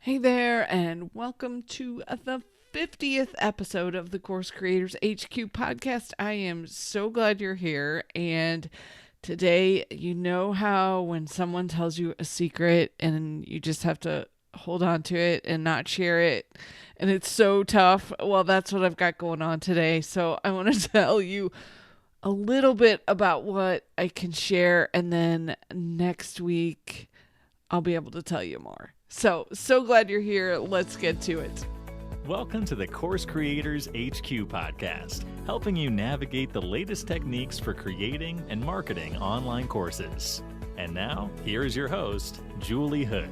Hey there, and welcome to the 50th episode of the Course Creators HQ podcast. I am so glad you're here. And today, you know how when someone tells you a secret and you just have to hold on to it and not share it, and it's so tough? Well, that's what I've got going on today. So I want to tell you a little bit about what I can share, and then next week, I'll be able to tell you more. So glad you're here. Let's get to it. Welcome to the Course Creators HQ podcast, helping you navigate the latest techniques for creating and marketing online courses. And now, here is your host, Julie Hood.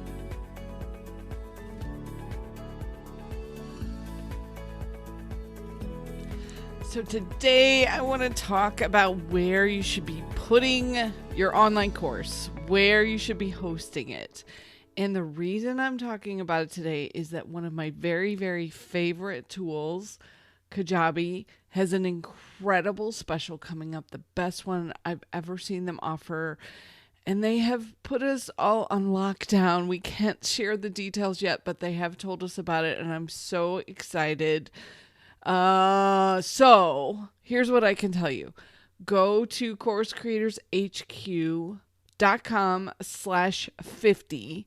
So today I want to talk about where you should be putting your online course, where you should be hosting it. And the reason I'm talking about it today is that one of my very, very favorite tools, Kajabi, has an incredible special coming up, the best one I've ever seen them offer. And they have put us all on lockdown. We can't share the details yet, but they have told us about it, and I'm so excited. So here's what I can tell you. Go to coursecreatorshq.com/50.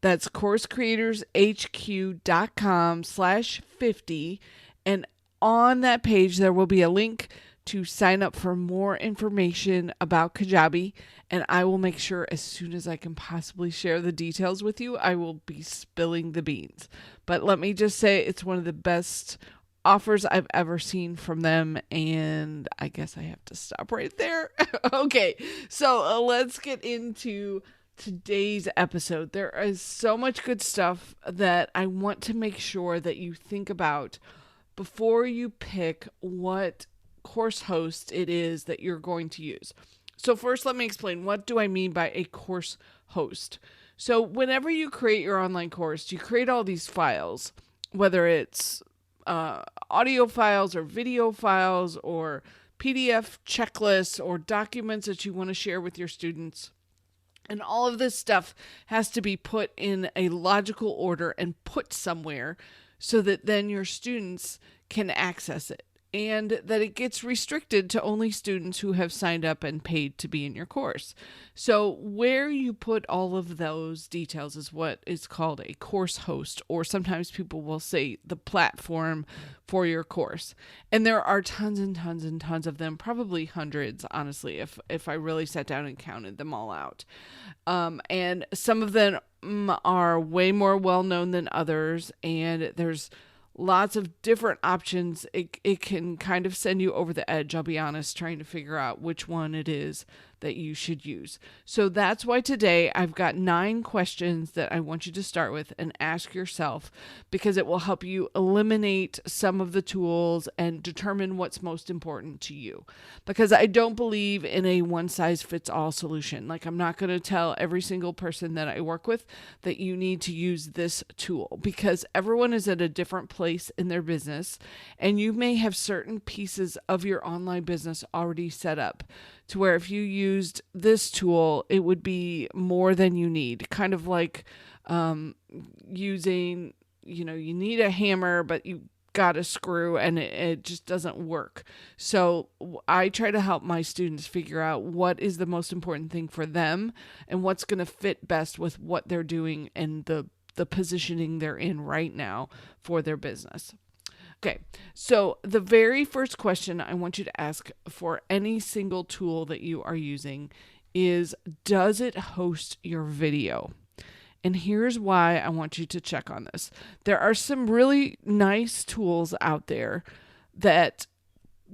That's coursecreatorshq.com/50. And on that page, there will be a link to sign up for more information about Kajabi. And I will make sure as soon as I can possibly share the details with you, I will be spilling the beans. But let me just say it's one of the best offers I've ever seen from them, and I guess I have to stop right there. Okay, so let's get into today's episode. There is so much good stuff that I want to make sure that you think about before you pick what course host it is that you're going to use. So first, let me explain, what do I mean by a course host? So whenever you create your online course, you create all these files, whether it's audio files or video files or PDF checklists or documents that you want to share with your students. And all of this stuff has to be put in a logical order and put somewhere so that then your students can access it, and that it gets restricted to only students who have signed up and paid to be in your course. So where you put all of those details is what is called a course host, or sometimes people will say the platform for your course. And there are tons and tons and tons of them, probably hundreds, honestly, if I really sat down and counted them all out. And some of them are way more well-known than others, and there's lots of different options. It can kind of send you over the edge, I'll be honest, trying to figure out which one it is that you should use. So that's why today I've got 9 questions that I want you to start with and ask yourself, because it will help you eliminate some of the tools and determine what's most important to you. Because I don't believe in a one-size-fits-all solution. Like, I'm not going to tell every single person that I work with that you need to use this tool, because everyone is at a different place in their business, and you may have certain pieces of your online business already set up to where if you used this tool, it would be more than you need. Kind of like using, you need a hammer, but you got a screw and it just doesn't work. So I try to help my students figure out what is the most important thing for them and what's going to fit best with what they're doing and the positioning they're in right now for their business. Okay, so the very first question I want you to ask for any single tool that you are using is, does it host your video? And here's why I want you to check on this. There are some really nice tools out there that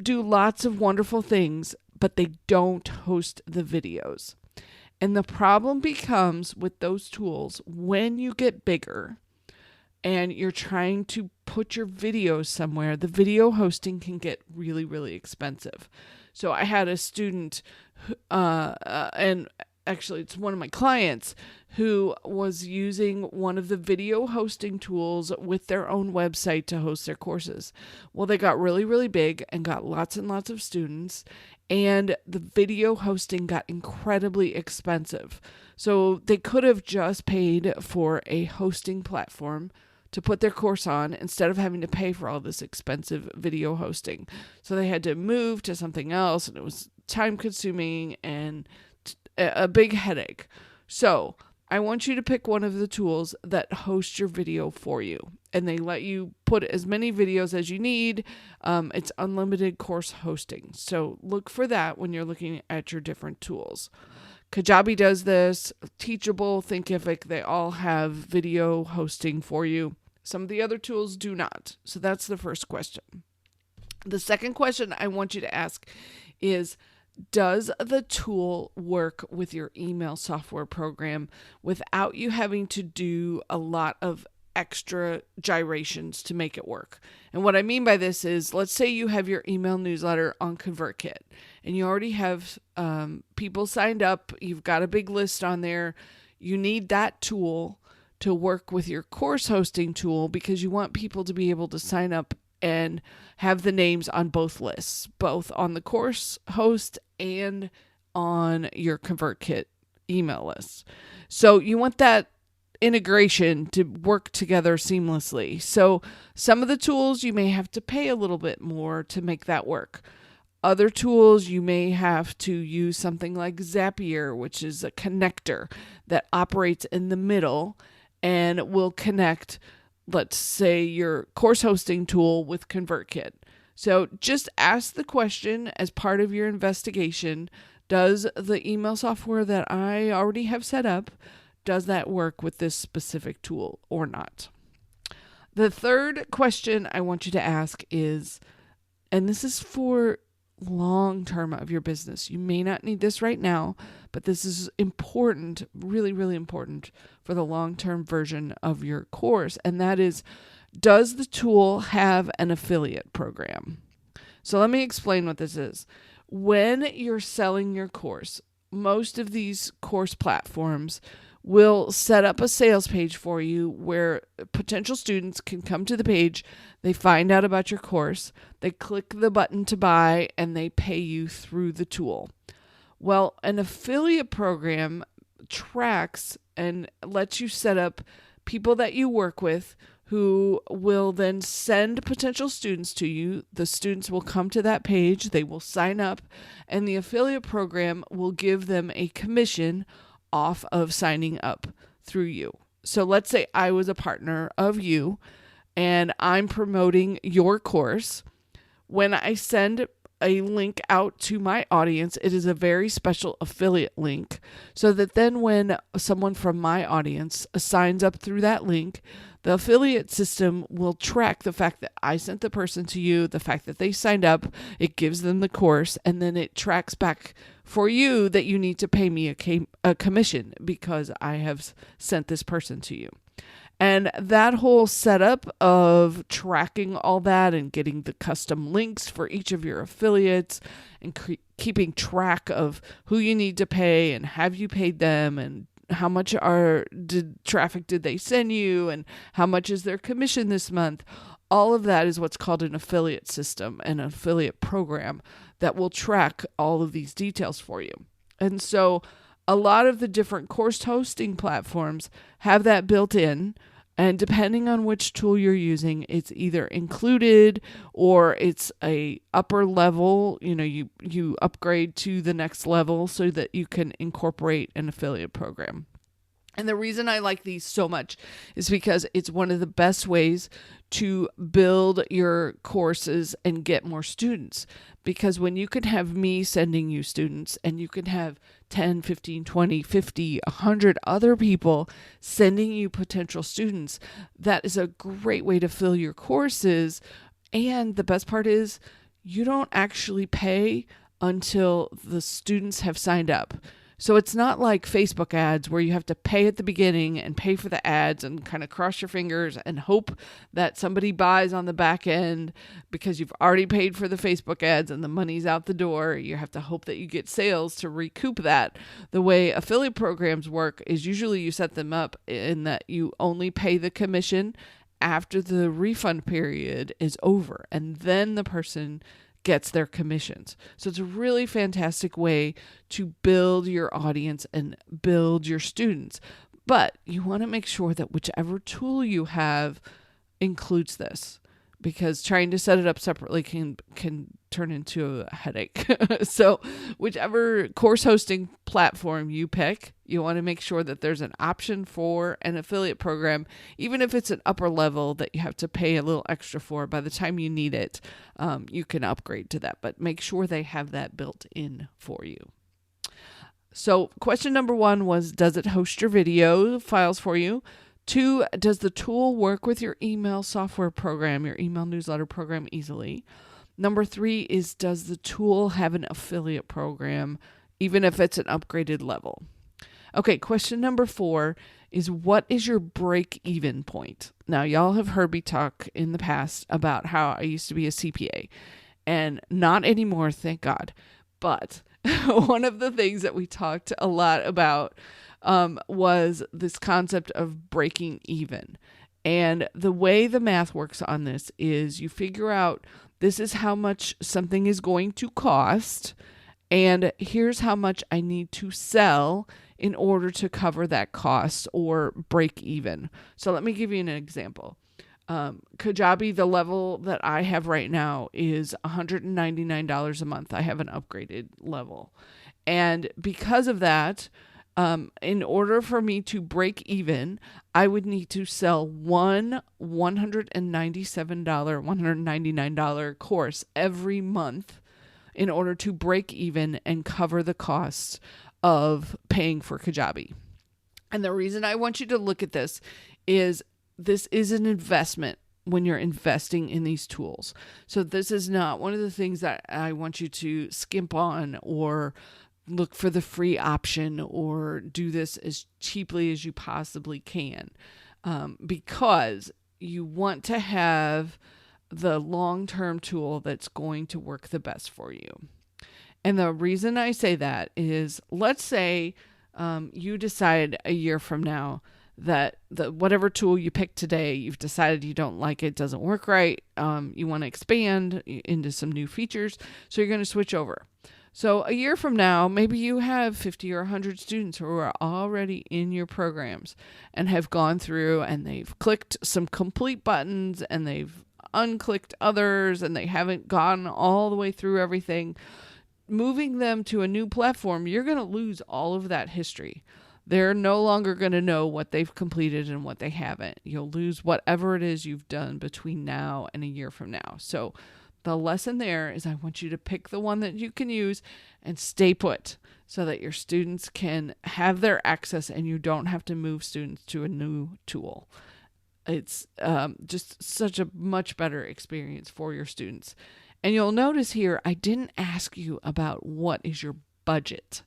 do lots of wonderful things, but they don't host the videos. And the problem becomes with those tools when you get bigger and you're trying to put your videos somewhere, the video hosting can get really, really expensive. So I had a student, and actually it's one of my clients, who was using one of the video hosting tools with their own website to host their courses. Well, they got really, really big and got lots and lots of students, and the video hosting got incredibly expensive. So they could have just paid for a hosting platform to put their course on instead of having to pay for all this expensive video hosting. So they had to move to something else, and it was time consuming and a big headache. So I want you to pick one of the tools that hosts your video for you, and they let you put as many videos as you need. It's unlimited course hosting. So look for that when you're looking at your different tools. Kajabi does this. Teachable, Thinkific, they all have video hosting for you. Some of the other tools do not. So that's the first question. The second question I want you to ask is, does the tool work with your email software program without you having to do a lot of extra gyrations to make it work? And what I mean by this is, let's say you have your email newsletter on ConvertKit and you already have people signed up. You've got a big list on there. You need that tool to work with your course hosting tool because you want people to be able to sign up and have the names on both lists, both on the course host and on your ConvertKit email list. So you want that integration to work together seamlessly. So some of the tools you may have to pay a little bit more to make that work. Other tools you may have to use something like Zapier, which is a connector that operates in the middle and will connect, let's say, your course hosting tool with ConvertKit. So just ask the question as part of your investigation, does the email software that I already have set up, does that work with this specific tool or not? The third question I want you to ask is, and this is for long term of your business. You may not need this right now, but this is important, really, really important for the long-term version of your course. And that is, does the tool have an affiliate program? So let me explain what this is. When you're selling your course, most of these course platforms will set up a sales page for you where potential students can come to the page, they find out about your course, they click the button to buy, and they pay you through the tool. Well, an affiliate program tracks and lets you set up people that you work with who will then send potential students to you. The students will come to that page, they will sign up, and the affiliate program will give them a commission off of signing up through you. So let's say I was a partner of you and I'm promoting your course. When I send a link out to my audience, it is a very special affiliate link, so that then when someone from my audience signs up through that link, the affiliate system will track the fact that I sent the person to you, the fact that they signed up, it gives them the course, and then it tracks back for you that you need to pay me a commission because I have sent this person to you. And that whole setup of tracking all that and getting the custom links for each of your affiliates and keeping track of who you need to pay and have you paid them and how much traffic did they send you and how much is their commission this month. All of that is what's called an affiliate system, an affiliate program that will track all of these details for you. And so a lot of the different course hosting platforms have that built in, and depending on which tool you're using, it's either included or it's a upper level. You upgrade to the next level so that you can incorporate an affiliate program. And the reason I like these so much is because it's one of the best ways to build your courses and get more students. Because when you can have me sending you students and you can have 10, 15, 20, 50, 100 other people sending you potential students, that is a great way to fill your courses. And the best part is you don't actually pay until the students have signed up. So it's not like Facebook ads where you have to pay at the beginning and pay for the ads and kind of cross your fingers and hope that somebody buys on the back end because you've already paid for the Facebook ads and the money's out the door. You have to hope that you get sales to recoup that. The way affiliate programs work is usually you set them up in that you only pay the commission after the refund period is over, and then the person gets their commissions. So it's a really fantastic way to build your audience and build your students. But you want to make sure that whichever tool you have includes this, because trying to set it up separately can turn into a headache. So whichever course hosting platform you pick, you want to make sure that there's an option for an affiliate program, even if it's an upper level that you have to pay a little extra for. By the time you need it, you can upgrade to that, but make sure they have that built in for you. So question number 1 was, does it host your video files for you? 2, does the tool work with your email software program, your email newsletter program easily? Number 3 is, does the tool have an affiliate program, even if it's an upgraded level? Okay, question number 4 is, what is your break-even point? Now, y'all have heard me talk in the past about how I used to be a CPA, and not anymore, thank God. But one of the things that we talked a lot about was this concept of breaking even. And the way the math works on this is you figure out this is how much something is going to cost, and here's how much I need to sell in order to cover that cost or break even. So let me give you an example. Kajabi, the level that I have right now is $199 a month. I have an upgraded level. And because of that, in order for me to break even, I would need to sell one $199 course every month in order to break even and cover the costs of paying for Kajabi. And the reason I want you to look at this is an investment when you're investing in these tools. So this is not one of the things that I want you to skimp on or look for the free option or do this as cheaply as you possibly can, because you want to have the long-term tool that's going to work the best for you. And the reason I say that is, let's say you decide a year from now that whatever tool you pick today, you've decided you don't like it, doesn't work right, you want to expand into some new features, so you're going to switch over. So a year from now, maybe you have 50 or 100 students who are already in your programs and have gone through and they've clicked some complete buttons and they've unclicked others and they haven't gone all the way through everything. Moving them to a new platform, you're going to lose all of that history. They're no longer going to know what they've completed and what they haven't. You'll lose whatever it is you've done between now and a year from now. So the lesson there is, I want you to pick the one that you can use and stay put so that your students can have their access and you don't have to move students to a new tool. It's just such a much better experience for your students. And you'll notice here, I didn't ask you about what is your budget,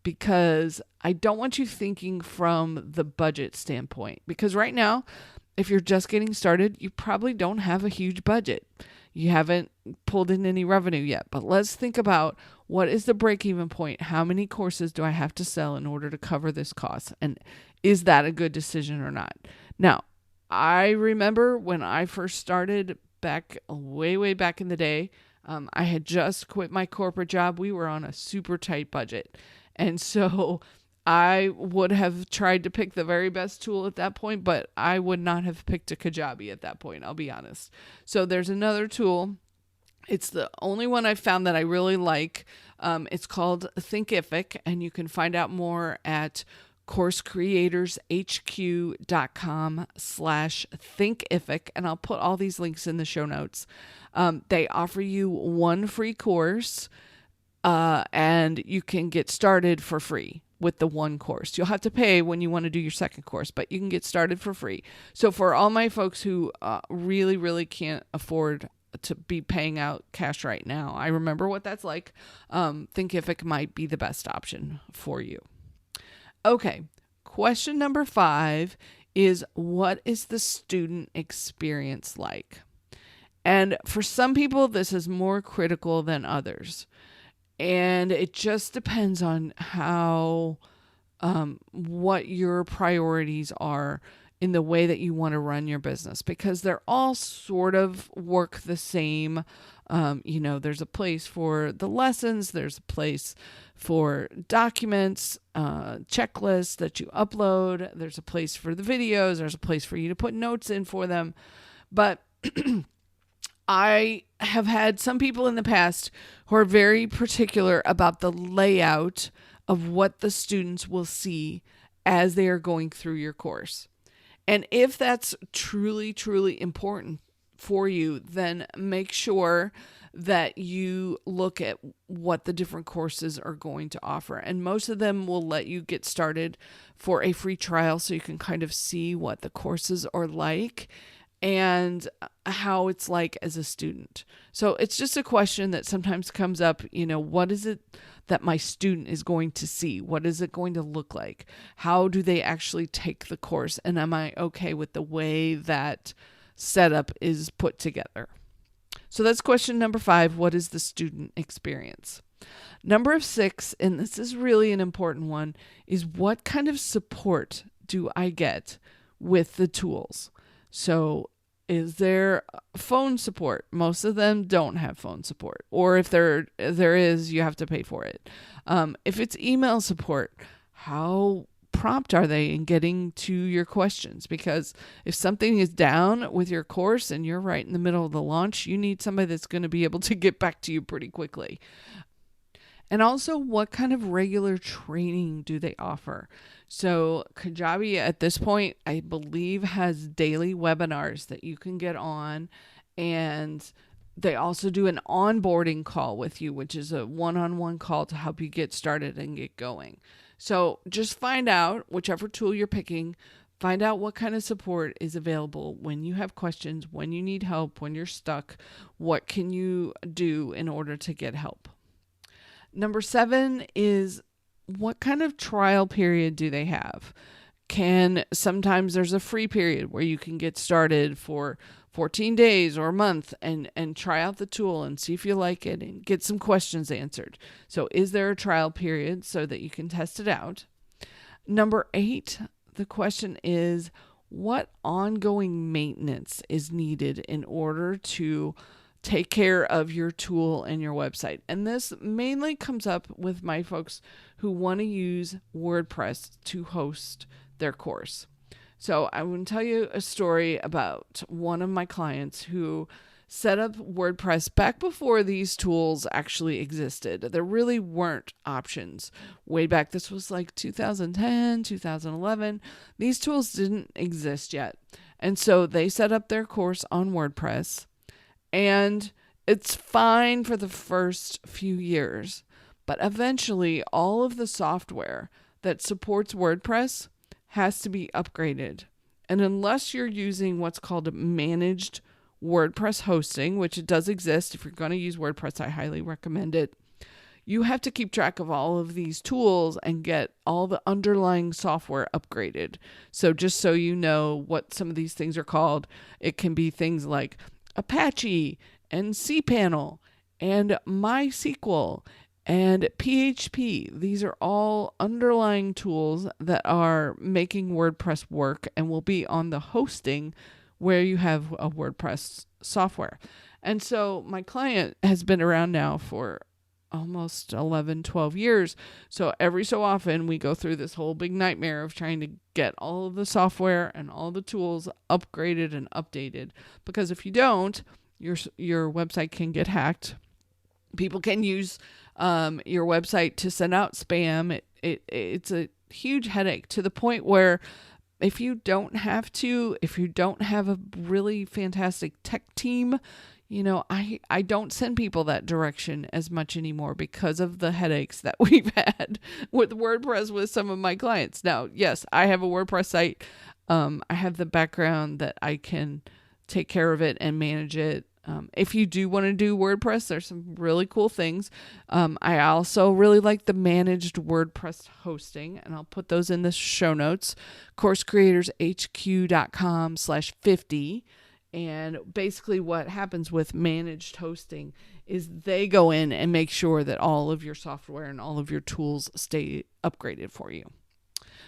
because I don't want you thinking from the budget standpoint. Because right now, if you're just getting started, you probably don't have a huge budget. You haven't pulled in any revenue yet, but let's think about, what is the break-even point? How many courses do I have to sell in order to cover this cost? And is that a good decision or not? Now, I remember when I first started back way back in the day, I had just quit my corporate job. We were on a super tight budget. And so I would have tried to pick the very best tool at that point, but I would not have picked a Kajabi at that point, I'll be honest. So there's another tool. It's the only one I found that I really like. It's called Thinkific, and you can find out more at coursecreatorshq.com/Thinkific, and I'll put all these links in the show notes. They offer you one free course, and you can get started for free with the one course. You'll have to pay when you want to do your second course, but you can get started for free. So for all my folks who really can't afford to be paying out cash right now, I remember what that's like. Thinkific might be the best option for you. Okay, question number 5 is, what is the student experience like? And for some people, this is more critical than others. And it just depends on how, what your priorities are in the way that you want to run your business, because they're all sort of work the same. There's a place for the lessons, there's a place for documents, checklists that you upload, there's a place for the videos, there's a place for you to put notes in for them. But I have had some people in the past who are very particular about the layout of what the students will see as they are going through your course. And if that's truly, truly important for you, then make sure that you look at what the different courses are going to offer. And most of them will let you get started for a free trial so you can kind of see what the courses are like and how it's like as a student. So it's just a question that sometimes comes up, what is it that my student is going to see? What is it going to look like? How do they actually take the course? And am I okay with the way that setup is put together? So that's question number 5. What is the student experience? Number 6, and this is really an important one, is what kind of support do I get with the tools? So is there phone support? Most of them don't have phone support. Or if there is, you have to pay for it. If it's email support, how prompt are they in getting to your questions? Because if something is down with your course and you're right in the middle of the launch, you need somebody that's going to be able to get back to you pretty quickly. And also, what kind of regular training do they offer? So Kajabi at this point, I believe, has daily webinars that you can get on. And they also do an onboarding call with you, which is a one-on-one call to help you get started and get going. So just find out, whichever tool you're picking, find out what kind of support is available when you have questions, when you need help, when you're stuck. What can you do in order to get help? Number 7 is, what kind of trial period do they have? Sometimes there's a free period where you can get started for 14 days or a month and try out the tool and see if you like it and get some questions answered. So is there a trial period so that you can test it out? Number 8, the question is, what ongoing maintenance is needed in order to take care of your tool and your website? And this mainly comes up with my folks who want to use WordPress to host their course. So I want to tell you a story about one of my clients who set up WordPress back before these tools actually existed. There really weren't options way back. This was like 2010, 2011. These tools didn't exist yet. And so they set up their course on WordPress. And it's fine for the first few years, but eventually all of the software that supports WordPress has to be upgraded. And unless you're using what's called managed WordPress hosting, which it does exist, if you're going to use WordPress, I highly recommend it. You have to keep track of all of these tools and get all the underlying software upgraded. So just so you know what some of these things are called, it can be things like Apache and cPanel and MySQL and PHP. These are all underlying tools that are making WordPress work and will be on the hosting where you have a WordPress software. And so my client has been around now for almost 11, 12 years. So every so often we go through this whole big nightmare of trying to get all of the software and all the tools upgraded and updated. Because if you don't, your website can get hacked. People can use your website to send out spam. It's a huge headache, to the point where if you don't have a really fantastic tech team, I don't send people that direction as much anymore because of the headaches that we've had with WordPress with some of my clients. Now, yes, I have a WordPress site. I have the background that I can take care of it and manage it. If you do want to do WordPress, there's some really cool things. I also really like the managed WordPress hosting, and I'll put those in the show notes, coursecreatorshq.com/50. And basically what happens with managed hosting is they go in and make sure that all of your software and all of your tools stay upgraded for you.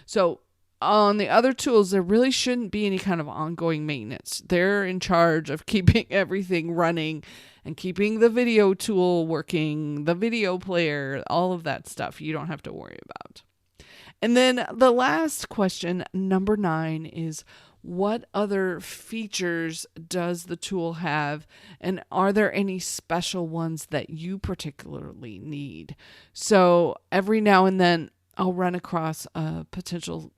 So on the other tools, there really shouldn't be any kind of ongoing maintenance. They're in charge of keeping everything running and keeping the video tool working, the video player, all of that stuff you don't have to worry about. And then the last question, number 9, is what other features does the tool have? And are there any special ones that you particularly need? So every now and then I'll run across a potential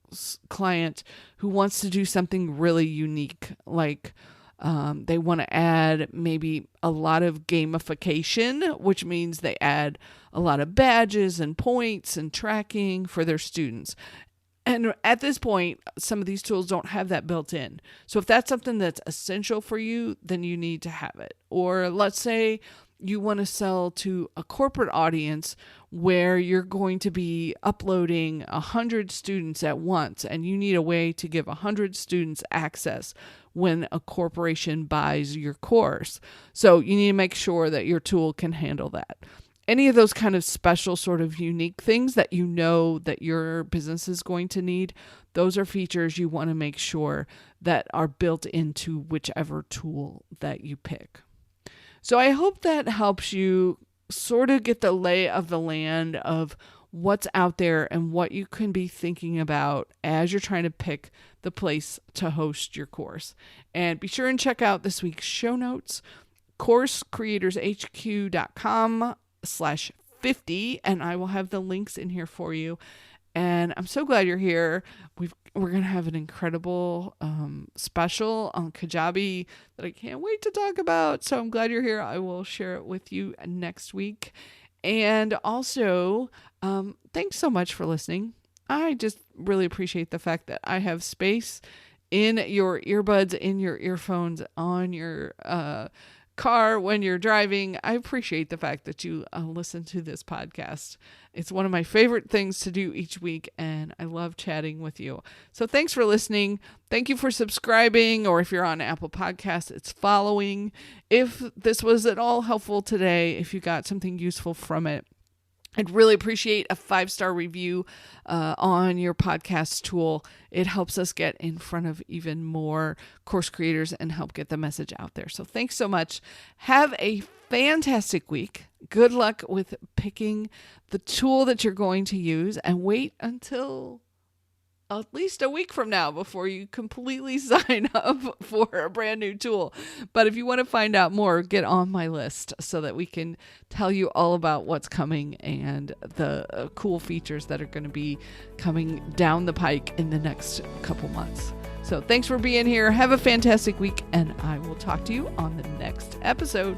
client who wants to do something really unique, like they want to add maybe a lot of gamification, which means they add a lot of badges and points and tracking for their students. And at this point, some of these tools don't have that built in. So if that's something that's essential for you, then you need to have it. Or let's say you want to sell to a corporate audience where you're going to be uploading 100 students at once, and you need a way to give 100 students access when a corporation buys your course. So you need to make sure that your tool can handle that. Any of those kind of special sort of unique things that you know that your business is going to need, those are features you want to make sure that are built into whichever tool that you pick. So I hope that helps you sort of get the lay of the land of what's out there and what you can be thinking about as you're trying to pick the place to host your course. And be sure and check out this week's show notes, coursecreatorshq.com/50, and I will have the links in here for you. And I'm so glad you're here. We're going to have an incredible special on Kajabi that I can't wait to talk about. So I'm glad you're here. I will share it with you next week. And also, thanks so much for listening. I just really appreciate the fact that I have space in your earbuds, in your earphones, on your car when you're driving. I appreciate the fact that you listen to this podcast. It's one of my favorite things to do each week, and I love chatting with you. So thanks for listening. Thank you for subscribing, or if you're on Apple Podcasts, it's following. If this was at all helpful today, if you got something useful from it, I'd really appreciate a 5-star review on your podcast tool. It helps us get in front of even more course creators and help get the message out there. So thanks so much. Have a fantastic week. Good luck with picking the tool that you're going to use, and wait until at least a week from now before you completely sign up for a brand new tool. But if you want to find out more, get on my list so that we can tell you all about what's coming and the cool features that are going to be coming down the pike in the next couple months. So thanks for being here. Have a fantastic week, and I will talk to you on the next episode.